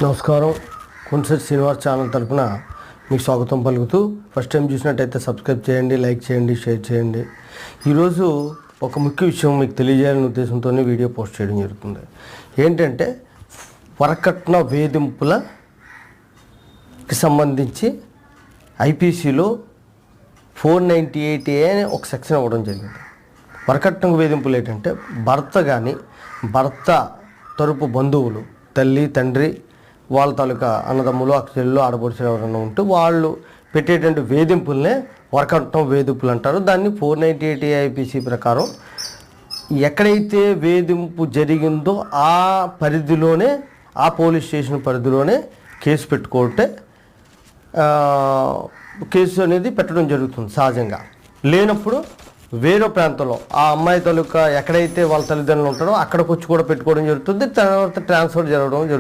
నమస్కారం. కొంచెం శ్రీనివాస్ ఛానల్ తరపున మీకు స్వాగతం పలుకుతూ, ఫస్ట్ టైం చూసినట్టయితే సబ్స్క్రైబ్ చేయండి, లైక్ చేయండి, షేర్ చేయండి. ఈరోజు ఒక ముఖ్య విషయం మీకు తెలియజేయాలనే ఉద్దేశంతోనే వీడియో పోస్ట్ చేయడం జరుగుతుంది. ఏంటంటే వరకట్న వేధింపులకి సంబంధించి ఐపీసీలో 498A అనే ఒక సెక్షన్ ఇవ్వడం జరిగింది. వరకట్న వేధింపులు ఏంటంటే భర్త తరపు బంధువులు, తల్లి, తండ్రి, వాళ్ళ తాలూకా అన్నదమ్ములు, అక్కచెల్లు, ఆడపడుచులు ఎవరైనా ఉంటే వాళ్ళు పెట్టేటువంటి వేధింపులనే వరకట్నం వేధింపులు అంటారు. దాన్ని 498A ఐపీసీ ప్రకారం ఎక్కడైతే వేధింపు జరిగిందో ఆ పరిధిలోనే, ఆ పోలీస్ స్టేషన్ పరిధిలోనే కేసు పెట్టుకుంటే కేసు అనేది పెట్టడం జరుగుతుంది. సహజంగా లేనప్పుడు వేరే ప్రాంతంలో ఆ అమ్మాయి తాలూకా ఎక్కడైతే వాళ్ళ తల్లిదండ్రులు ఉంటారో అక్కడికి వచ్చి కూడా పెట్టుకోవడం జరుగుతుంది. తర్వాత ట్రాన్స్ఫర్ జరగడం జరుగుతుంది.